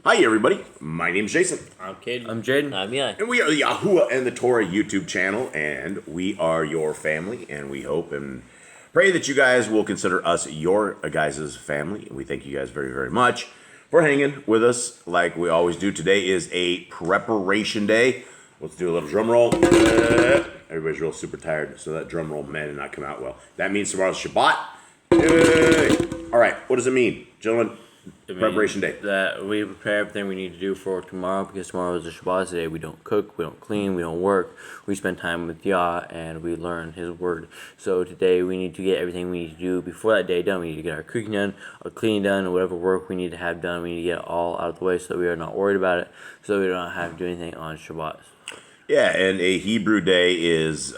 Hi, everybody. My name's Jason. I'm Caden. I'm Jaden. I'm Yah. And we are the YAHOSHUA and the Torah YouTube channel, and we are your family, and we hope and pray that you guys will consider us your guys' family. We thank you guys very, very much for hanging with us like we always do. Today is a preparation day. Let's do a little drum roll. Everybody's real super tired, so that drum roll may not come out well. That means tomorrow's Shabbat. All right, what does it mean, gentlemen? Preparation day. That we prepare everything we need to do for tomorrow, because tomorrow is a Shabbat day. We don't cook, we don't clean, we don't work. We spend time with Yah and we learn His Word. So today we need to get everything we need to do before that day done. We need to get our cooking done, our cleaning done, and whatever work we need to have done. We need to get it all out of the way so that we are not worried about it, so we don't have to do anything on Shabbat. Yeah, and a Hebrew day is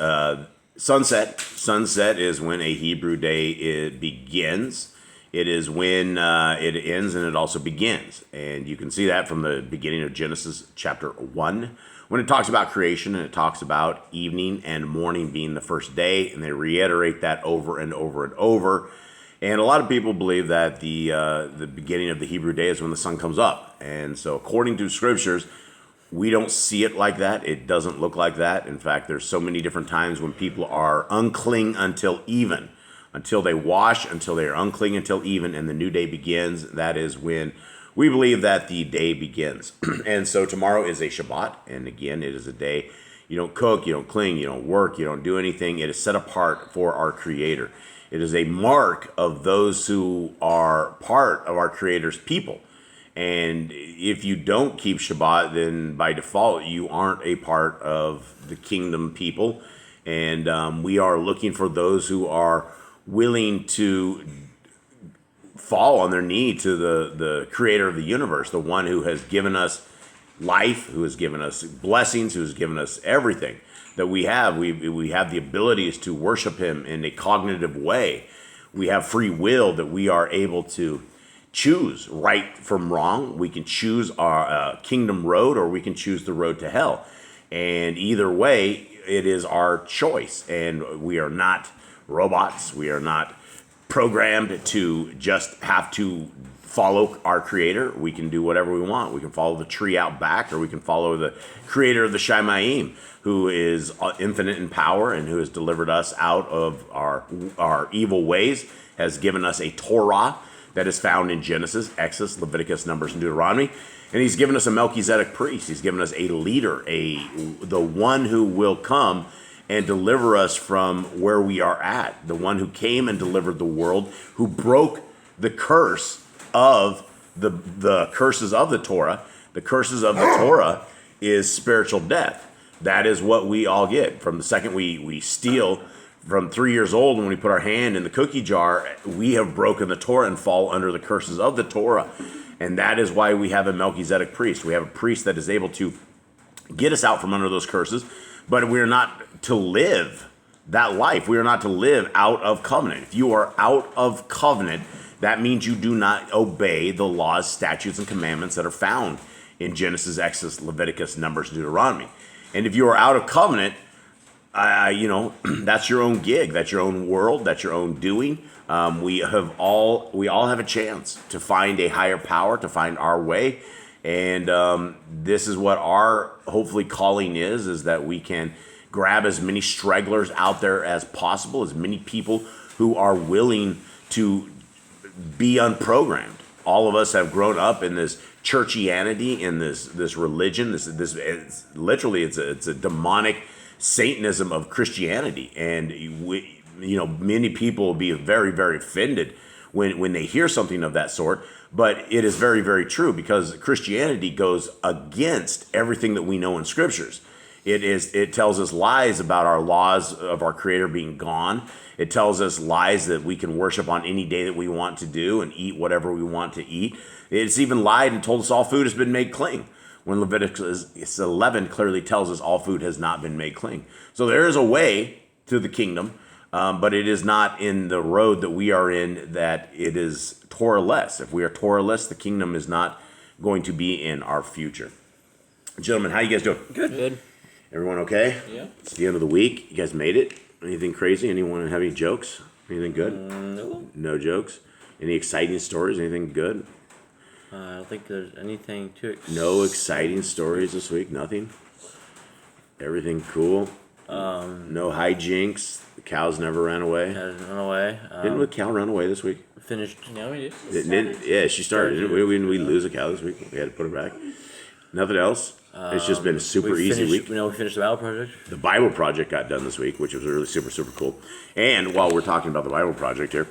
sunset. Sunset is when a Hebrew day begins. It is when it ends, and it also begins. And you can see that from the beginning of Genesis chapter 1, when it talks about creation, and it talks about evening and morning being the first day, and they reiterate that over and over and over. And a lot of people believe that the beginning of the Hebrew day is when the sun comes up. And so according to scriptures, we don't see it like that. It doesn't look like that. In fact, there's so many different times when people are unclean until even. Until they wash, until they are unclean, until even, and the new day begins. That is when we believe that the day begins. And so tomorrow is a Shabbat, and again, it is a day you don't cook, you don't clean, you don't work, you don't do anything. It is set apart for our Creator. It is a mark of those who are part of our Creator's people. And if you don't keep Shabbat, then by default, you aren't a part of the kingdom people. And we are looking for those who are willing to fall on their knee to the creator of the universe, the one who has given us life, who has given us blessings, who has given us everything that we have. We have the abilities to worship him in a cognitive way. We have free will that we are able to choose right from wrong. We can choose our kingdom road, or we can choose the road to hell. And either way, it is our choice. And we are not robots. We are not programmed to just have to follow our creator. We can do whatever we want. We can follow the tree out back, or we can follow the creator of the Shamayim, who is infinite in power and who has delivered us out of our evil ways, has given us a Torah that is found in Genesis, Exodus, Leviticus, Numbers, and Deuteronomy. And he's given us a Melchizedek priest. He's given us a leader, the one who will come and deliver us from where we are at, the one who came and delivered the world, who broke the curse of the curses of the Torah. The curses of the Torah is spiritual death. That is what we all get. From the second we steal from 3 years old, when we put our hand in the cookie jar, we have broken the Torah and fall under the curses of the Torah. And that is why we have a Melchizedek priest. We have a priest that is able to get us out from under those curses, but we are not to live that life. We are not to live out of covenant. If you are out of covenant, that means you do not obey the laws, statutes, and commandments that are found in Genesis, Exodus, Leviticus, Numbers, and Deuteronomy. And if you are out of covenant, that's your own gig. That's your own world. That's your own doing. We all have a chance to find a higher power, to find our way. And this is what our hopefully calling is that we can grab as many stragglers out there as possible, as many people who are willing to be unprogrammed. All of us have grown up in this churchianity, in this religion. This it's literally it's a demonic Satanism of Christianity, and many people will be very, very offended when they hear something of that sort. But it is very, very true, because Christianity goes against everything that we know in scriptures. It tells us lies about our laws of our Creator being gone. It tells us lies that we can worship on any day that we want to do and eat whatever we want to eat. It's even lied and told us all food has been made clean, when Leviticus 11 clearly tells us all food has not been made clean. So there is a way to the kingdom, but it is not in the road that we are in, that it is Torah-less. If we are Torah-less, the kingdom is not going to be in our future. Gentlemen, how you guys doing? Good. Everyone okay? Yeah. It's the end of the week. You guys made it. Anything crazy? Anyone have any jokes? Anything good? No. No jokes? Any exciting stories? Anything good? I don't think there's anything to it. No exciting stories this week. Nothing. Everything cool. No hijinks. The cows never ran away. Hasn't run away. Didn't the cow run away this week? Finished. No, we did. Yeah, she started. Didn't we lose a cow this week? We had to put her back. Nothing else. It's just been a super easy week. We finished the Bible project. The Bible project got done this week, which was really super cool. And while we're talking about the Bible project here,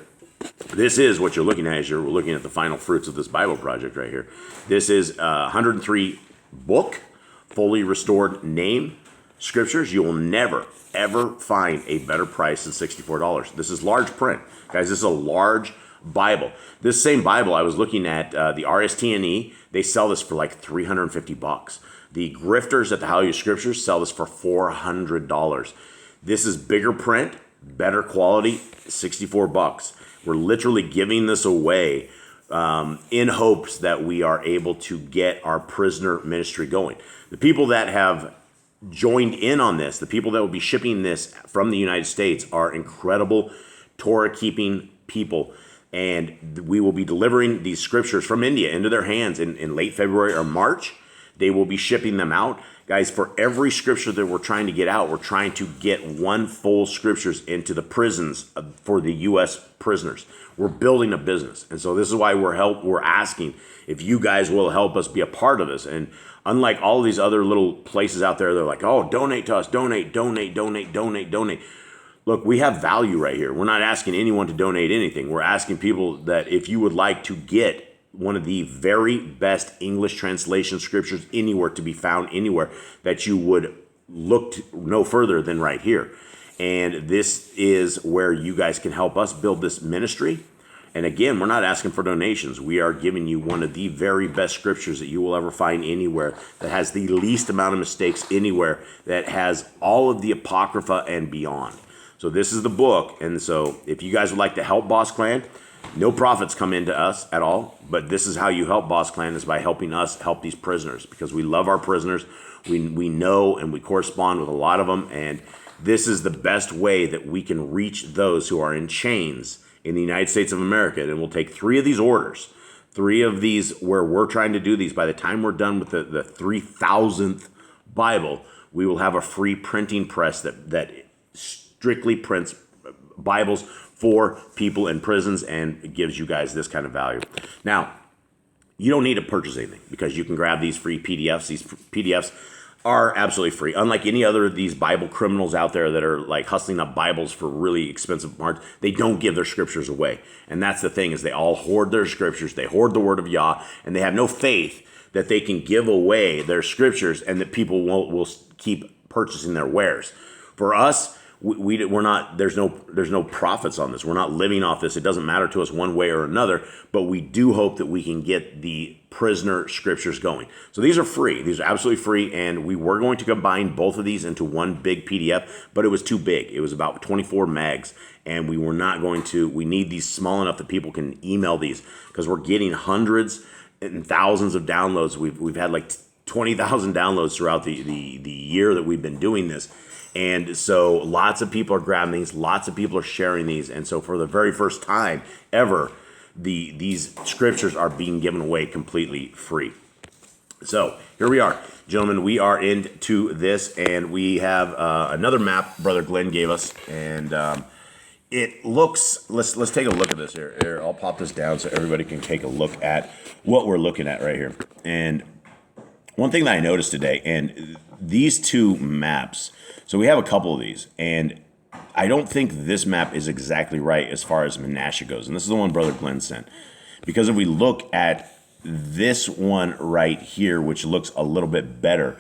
this is what you're looking at as you're looking at the final fruits of this Bible project right here. This is 103 book, fully restored name scriptures. You will never, ever find a better price than $64. This is large print. Guys, this is a large Bible. This same Bible, I was looking at the RST&E. They sell this for like $350. The grifters at the Yah Scriptures sell this for $400. This is bigger print, better quality, $64. We're literally giving this away in hopes that we are able to get our prisoner ministry going. The people that have joined in on this, the people that will be shipping this from the United States, are incredible Torah-keeping people. And we will be delivering these scriptures from India into their hands in late February or March. They will be shipping them out. Guys, for every scripture that we're trying to get out, we're trying to get one full scriptures into the prisons for the U.S. prisoners. We're building a business. And so this is why we're asking if you guys will help us be a part of this. And unlike all of these other little places out there, they're like, oh, donate to us, donate. Look, we have value right here. We're not asking anyone to donate anything. We're asking people that if you would like to get one of the very best English translation scriptures anywhere to be found anywhere, that you would look no further than right here. And this is where you guys can help us build this ministry. And again, we're not asking for donations. We are giving you one of the very best scriptures that you will ever find anywhere, that has the least amount of mistakes anywhere, that has all of the Apocrypha and beyond. So this is the book. And so if you guys would like to help Boss Clan, no profits come into us at all, but this is how you help Boss Clan, is by helping us help these prisoners, because we love our prisoners. We know and we correspond with a lot of them, and this is the best way that we can reach those who are in chains in the United States of America. And we'll take 3 of these orders, 3 of these where we're trying to do these. By the time we're done with the 3,000th Bible, we will have a free printing press that strictly prints Bibles for people in prisons, and gives you guys this kind of value. Now, you don't need to purchase anything, because you can grab these free PDFs. These PDFs are absolutely free. Unlike any other of these Bible criminals out there that are like hustling up Bibles for really expensive parts, they don't give their scriptures away. And that's the thing, is they all hoard their scriptures. They hoard the word of Yah, and they have no faith that they can give away their scriptures and that people will keep purchasing their wares. For us, we're not, there's no profits on this. We're not living off this. It doesn't matter to us one way or another, but we do hope that we can get the prisoner scriptures going. So these are free. These are absolutely free, and we were going to combine both of these into one big PDF, but it was too big. It was about 24 megs, and we were not going to. We need these small enough that people can email these, because we're getting hundreds and thousands of downloads. We've had like 20,000 downloads throughout the year that we've been doing this. And so lots of people are grabbing these, lots of people are sharing these. And so for the very first time ever, these scriptures are being given away completely free. So here we are, gentlemen. We are into this, and we have another map Brother Glenn gave us. And it looks, let's take a look at this here. Here, I'll pop this down so everybody can take a look at what we're looking at right here. And one thing that I noticed today, and these 2 maps, so we have a couple of these, and I don't think this map is exactly right as far as Manasseh goes. And this is the one Brother Glenn sent. Because if we look at this one right here, which looks a little bit better,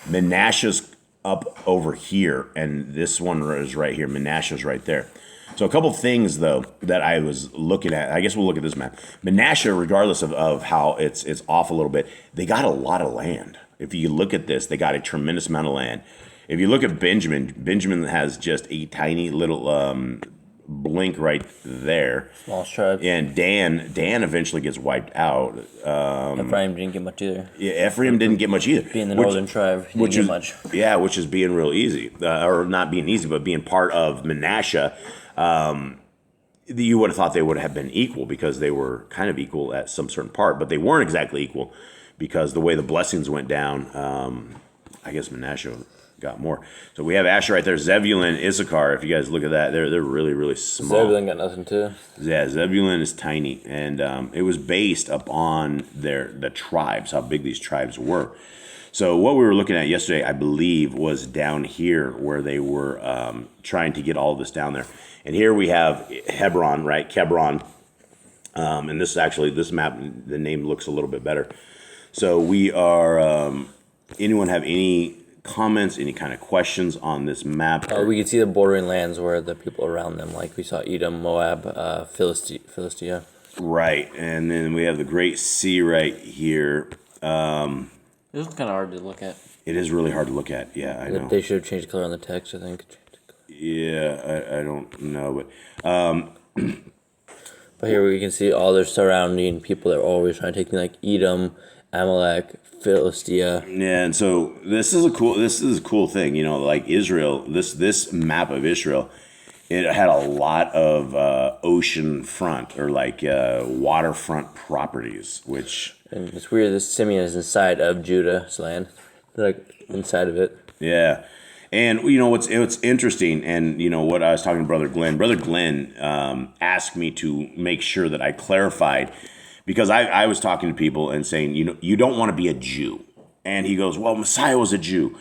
Manasseh's up over here, and this one is right here. Manasseh's right there. So a couple things, though, that I was looking at. I guess we'll look at this map. Manasseh, regardless of how it's off a little bit, they got a lot of land. If you look at this, they got a tremendous amount of land. If you look at Benjamin has just a tiny little blink right there. Small tribe. And Dan eventually gets wiped out. Ephraim didn't get much either. Yeah, Ephraim didn't get much either. Being the northern tribe, he didn't get much. Yeah, which is being real easy. Or not being easy, but being part of Manasseh. you would have thought they would have been equal because they were kind of equal at some certain part, but they weren't exactly equal because the way the blessings went down, I guess Manasseh got more. So we have Asher right there, Zebulun, Issachar. If you guys look at that, they're really, really small. Zebulun got nothing too. Yeah, Zebulun is tiny, and it was based upon the tribes, how big these tribes were. So what we were looking at yesterday, I believe, was down here where they were trying to get all of this down there. And here we have Hebron, right? Kebron. And this map, the name looks a little bit better. So we are, anyone have any comments, any kind of questions on this map? We can see the bordering lands where the people around them, like we saw Edom, Moab, Philistia. Right, and then we have the Great Sea right here. This is kind of hard to look at. It is really hard to look at. Yeah, I know. They should have changed the color on the text, I think. Yeah, I don't know, but But here we can see all their surrounding people that are always trying to take me, like Edom, Amalek, Philistia. yeah, and so this is a cool thing, like Israel. This map of Israel, it had a lot of ocean front or like waterfront properties, which. And it's weird that Simeon is inside of Judah's land. They're like inside of it. Yeah. And what's interesting, and what I was talking to Brother Glenn asked me to make sure that I clarified, because I was talking to people and saying, you don't want to be a Jew. And he goes, well, Messiah was a Jew.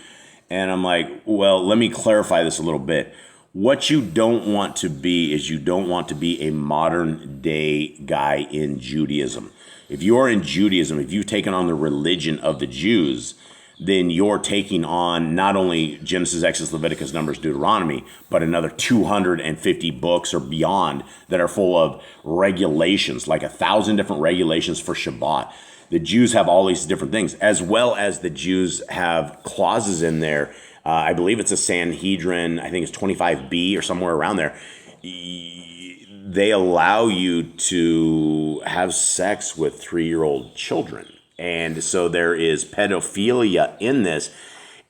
And I'm like, well, let me clarify this a little bit. What you don't want to be is you don't want to be a modern day guy in Judaism. If you are in Judaism, if you've taken on the religion of the Jews, then you're taking on not only Genesis, Exodus, Leviticus, Numbers, Deuteronomy, but another 250 books or beyond that are full of regulations, like 1,000 different regulations for Shabbat. The Jews have all these different things, as well as the Jews have clauses in there. I believe it's a Sanhedrin, I think it's 25b or somewhere around there. They allow you to have sex with 3-year-old children. And so there is pedophilia in this.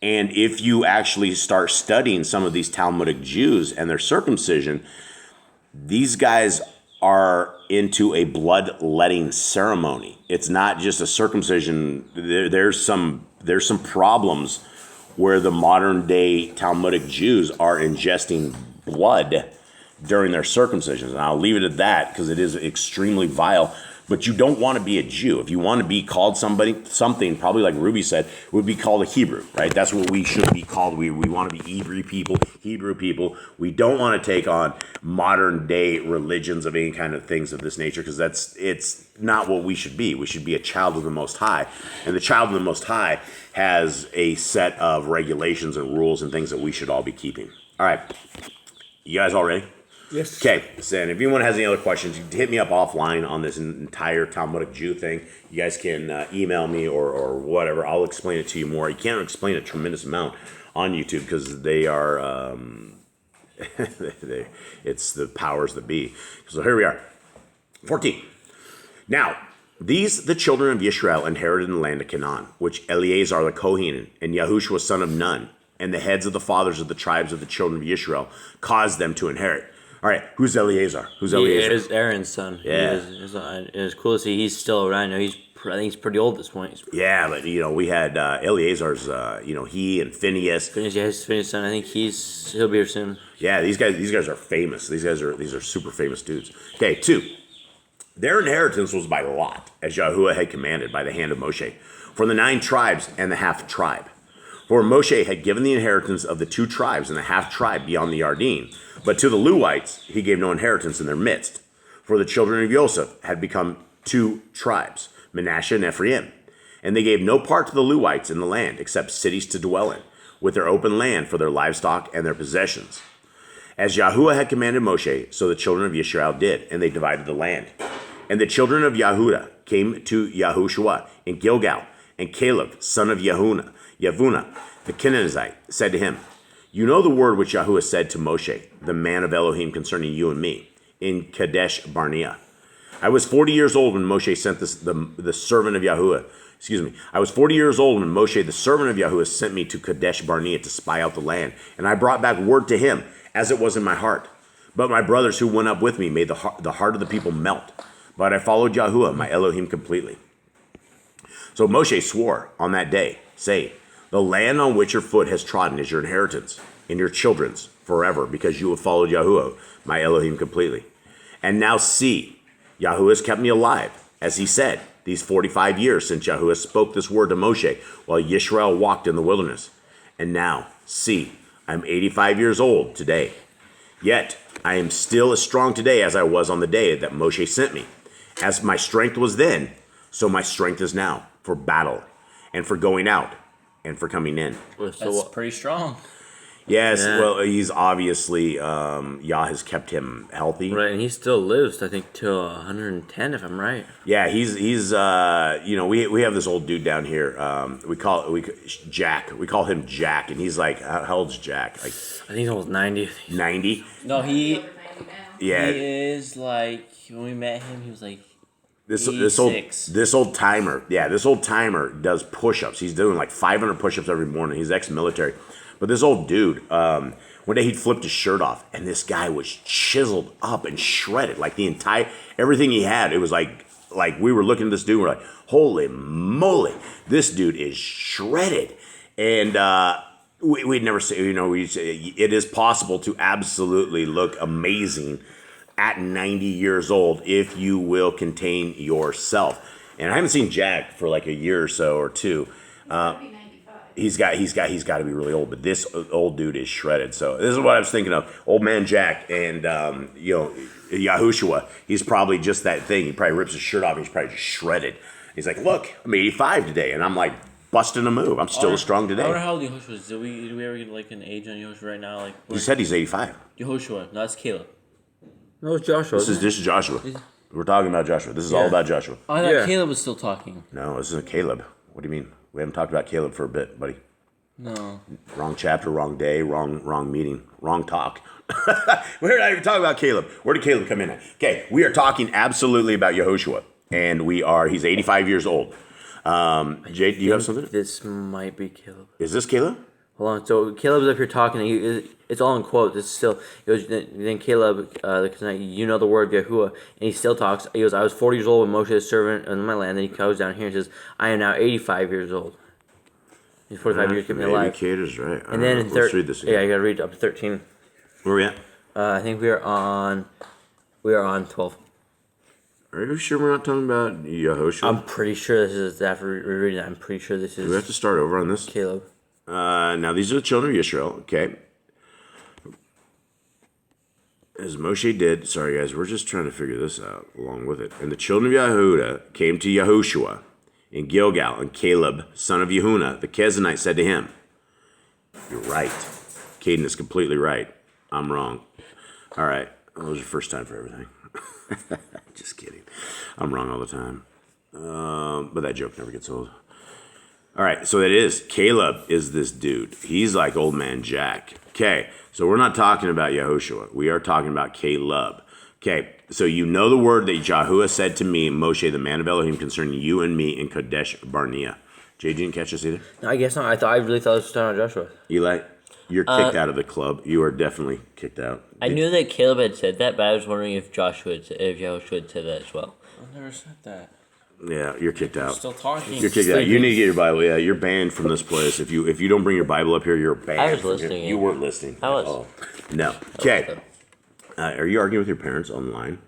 And if you actually start studying some of these Talmudic Jews and their circumcision, these guys are into a bloodletting ceremony. It's not just a circumcision. There's some problems where the modern day Talmudic Jews are ingesting blood during their circumcisions. And I'll leave it at that because it is extremely vile. But you don't want to be a Jew. If you want to be called something, probably like Ruby said, would be called a Hebrew, right? That's what we should be called. We want to be Hebrew people. We don't want to take on modern day religions of any kind of things of this nature, because it's not what we should be. We should be a child of the Most High. And the child of the Most High has a set of regulations and rules and things that we should all be keeping. All right. You guys all ready? Yes. Okay, so if anyone has any other questions, you can hit me up offline on this entire Talmudic Jew thing. You guys can email me or whatever. I'll explain it to you more. You can't explain a tremendous amount on YouTube because they are, it's the powers that be. So here we are. 14. Now, these the children of Yisrael inherited in the land of Canaan, which Eleazar the Kohen and Yahushua son of Nun, and the heads of the fathers of the tribes of the children of Yisrael caused them to inherit. All right, who's Eleazar? He is Aaron's son. Yeah. It's cool to see he's still around. I think he's pretty old at this point. Yeah, but we had Eleazar's, he and Phineas. Phineas' son. I think he'll be here soon. Yeah, these guys are famous. These are super famous dudes. Okay, 2. Their inheritance was by lot, as Yahuwah had commanded by the hand of Moshe, for the 9 tribes and the half tribe. For Moshe had given the inheritance of the 2 tribes and the half tribe beyond the Yarden, but to the Lewites he gave no inheritance in their midst. For the children of Joseph had become 2 tribes, Manasseh and Ephraim, and they gave no part to the Lewites in the land, except cities to dwell in, with their open land for their livestock and their possessions. As Yahuwah had commanded Moshe, so the children of Yisrael did, and they divided the land. And the children of Yahudah came to Yahushua in Gilgal, and Caleb, son of Yevunah, the Kenizzite, said to him, You know the word which Yahuwah said to Moshe, the man of Elohim, concerning you and me, in Kadesh Barnea. I was 40 years old when Moshe sent the servant of Yahuwah. I was 40 years old when Moshe, the servant of Yahuwah, sent me to Kadesh Barnea to spy out the land, and I brought back word to him, as it was in my heart. But my brothers who went up with me made the heart of the people melt. But I followed Yahuwah, my Elohim, completely. So Moshe swore on that day, saying, the land on which your foot has trodden is your inheritance, and your children's forever, because you have followed Yahuwah, my Elohim, completely. And now see, Yahuwah has kept me alive, as he said, these 45 years since Yahuwah spoke this word to Moshe, while Yisrael walked in the wilderness. And now, see, I'm 85 years old today. Yet, I am still as strong today as I was on the day that Moshe sent me. As my strength was then, so my strength is now, for battle, and for going out, and for coming in. That's pretty strong. Yes, well, he's obviously, Yah has kept him healthy. Right, and he still lives, I think, till 110, if I'm right. Yeah, he's we have this old dude down here. Jack. We call him Jack, and he's like, how old's Jack? Like, I think he's almost 90. 90? No, he Yeah. is like, when we met him, he was like This 86. old timer. Yeah, this old timer does push-ups. He's doing like 500 push-ups every morning. He's ex-military. But this old dude, one day he'd flipped his shirt off, and this guy was chiseled up and shredded. Like everything he had, it was like we were looking at this dude, and we're like, holy moly, this dude is shredded. And we'd never say, it is possible to absolutely look amazing at 90 years old if you will contain yourself. And I haven't seen Jack for like a year or so or two. He's got to be really old, but this old dude is shredded. So this is what I was thinking of: old man Jack and Yahushua. He's probably just that thing. He probably rips his shirt off. And he's probably just shredded. He's like, "Look, I'm 85 today, and I'm like busting a move. I'm still as strong I today." wonder how old Yehoshua is. Did we ever get like an age on Yehoshua right now? Like You said he's 85. Yehoshua, no, that's Caleb. No, it's Joshua. This is Joshua. We're talking about Joshua. This is all about Joshua. Oh, I thought Yeah. Caleb was still talking. No, this isn't Caleb. What do you mean? We haven't talked about Caleb for a bit, buddy. No. Wrong chapter, wrong day, wrong meeting, wrong talk. We're not even talking about Caleb. Where did Caleb come in at? Okay, we are talking absolutely about Yahushua, and he's 85 years old. Jay, do you have something? This might be Caleb. Is this Caleb? Hold on. So Caleb's up here talking. It's all in quotes. It's still. Then Caleb, the word of Yahuwah, and he still talks. He goes, "I was 40 years old when Moshe is servant in my land." Then he goes down here and says, "I am now 85 years old." He's 45 years keeping me alive. Maybe Kate is right. And then in let's read this again. Yeah, you gotta read up to 13. Where are we at? I think we are on 12. Are you sure we're not talking about Yahushua? I'm pretty sure this is after reading that. I'm pretty sure this Do we have is to start over on this? Caleb. Now these are the children of Israel. Okay. As Moshe did, sorry guys, we're just trying to figure this out along with it. And the children of Yehuda came to Yahushua in Gilgal, and Caleb, son of Yehunah, the Kenizzite, said to him, "You're right. Caden is completely right. I'm wrong." All right. Well, it was your first time for everything. Just kidding. I'm wrong all the time. But that joke never gets old. All right. So it is. Caleb is this dude. He's like old man Jack. Okay. So we're not talking about Yahushua. We are talking about Caleb. Okay. So you know the word that Yahuwah said to me, Moshe, the man of Elohim, concerning you and me in Kadesh Barnea. Jay, didn't catch this either? No, I guess not. I really thought this was talking about Joshua. Eli, you're kicked out of the club. You are definitely kicked out. I knew that Caleb had said that, but I was wondering if Yahushua had said that as well. I never said that. Yeah, you're kicked out. Still talking. You're kicked out. You need to get your Bible. Yeah, you're banned from this place. If you don't bring your Bible up here, you're banned. I was from listening. here. You weren't listening. I was. Oh, no. Okay. Are you arguing with your parents online?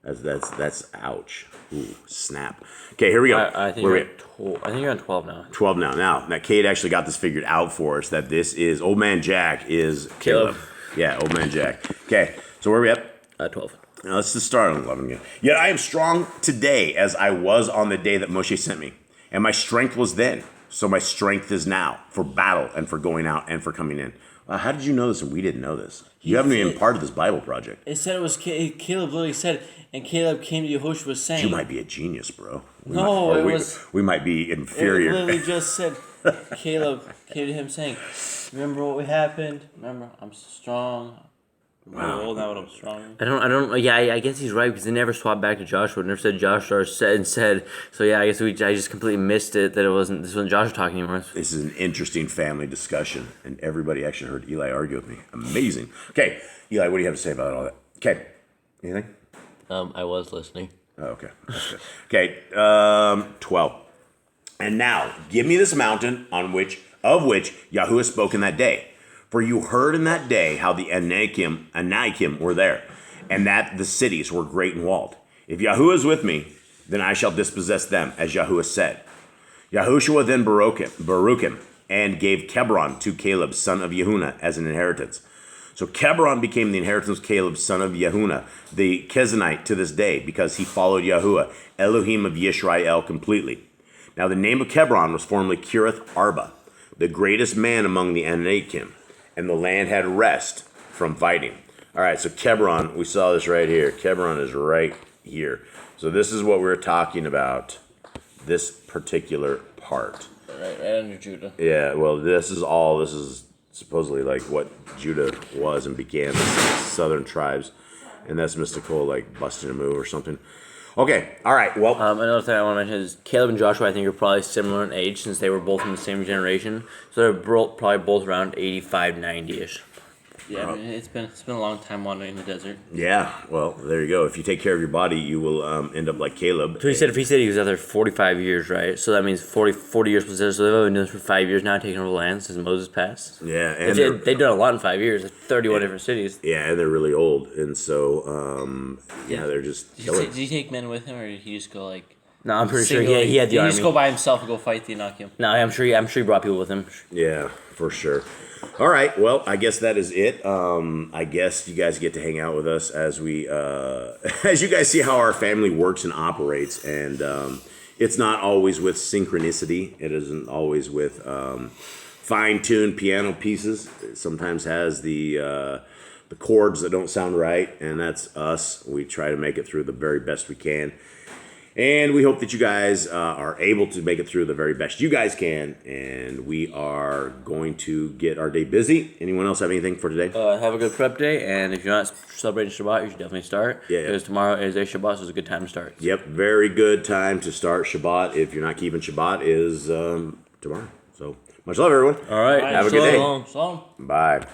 That's ouch. Ooh, snap. Okay, here we go. I think Where you're we at? 12. I think you're on 12 now. 12 now. Now, Kate actually got this figured out for us that this is old man Jack is Caleb. Yeah, old man Jack. Okay, so where are we at? 12. Now let's just start on 11 again. Yet I am strong today as I was on the day that Moshe sent me. And my strength was then, so my strength is now for battle and for going out and for coming in. How did you know this and we didn't know this? You haven't even been part of this Bible project. It said it was Caleb literally said, and Caleb came to Yehoshua saying. You might be a genius, bro. We might be inferior. It literally just said, Caleb came to him saying, "Remember what happened? Remember, I'm strong. I'm old now, but I'm strong." I don't. Yeah, I guess he's right because they never swapped back to Joshua. It never said Joshua said. So yeah, I guess I just completely missed it that this wasn't Joshua talking anymore. This is an interesting family discussion, and everybody actually heard Eli argue with me. Amazing. Okay, Eli, what do you have to say about all that? Okay. Anything? I was listening. Oh, okay. That's good. Okay. 12. And now give me this mountain of which Yahuwah spoke in that day. For you heard in that day how the Anakim were there, and that the cities were great and walled. If Yahuwah is with me, then I shall dispossess them, as Yahuwah said. YAHOSHUA then Baruch him, and gave Kebron to Caleb, son of Yehunah, as an inheritance. So Kebron became the inheritance of Caleb, son of Yehunah, the Kezanite, to this day, because he followed Yahuwah, Elohim of Yisrael, completely. Now the name of Kebron was formerly Kirith Arba, the greatest man among the Anakim, and the land had rest from fighting. All right, so Kebron, we saw this right here. Kebron is right here. So this is what we're talking about, this particular part. Right under Judah. Yeah, well, this is supposedly like what Judah was and began the southern tribes. And that's mystical, like busting a move or something. Okay, all right, well. Another thing I want to mention is Caleb and Joshua, I think, are probably similar in age since they were both in the same generation. So they're probably both around 85, 90-ish. Yeah, I mean, it's been a long time wandering in the desert. Yeah, well, there you go. If you take care of your body, you will end up like Caleb. So he said he was out there 45 years, right? So that means 40 years was there. So they've been doing this for 5 years now, taking over the land since Moses passed. Yeah, and they've done a lot in 5 years, 31 different cities. Yeah, and they're really old, and so they're just killing. Did he take men with him, or did he just go like? No, I'm pretty sure he had the Did army. he just go by himself and go fight the Anakim? No, I'm sure he brought people with him. Yeah, for sure. All right, well, I guess that is it. I guess you guys get to hang out with us as we, as you guys see how our family works and operates, and it's not always with synchronicity. It isn't always with fine-tuned piano pieces. It sometimes has the chords that don't sound right, and that's us. We try to make it through the very best we can. And we hope that you guys are able to make it through the very best you guys can. And we are going to get our day busy. Anyone else have anything for today? Have a good prep day, and if you're not celebrating Shabbat, you should definitely start. Yeah. Because tomorrow is a Shabbat, so it's a good time to start. Yep, very good time to start Shabbat. If you're not keeping Shabbat, is tomorrow. So much love, everyone. All right. Have a good day. Shalom. Bye.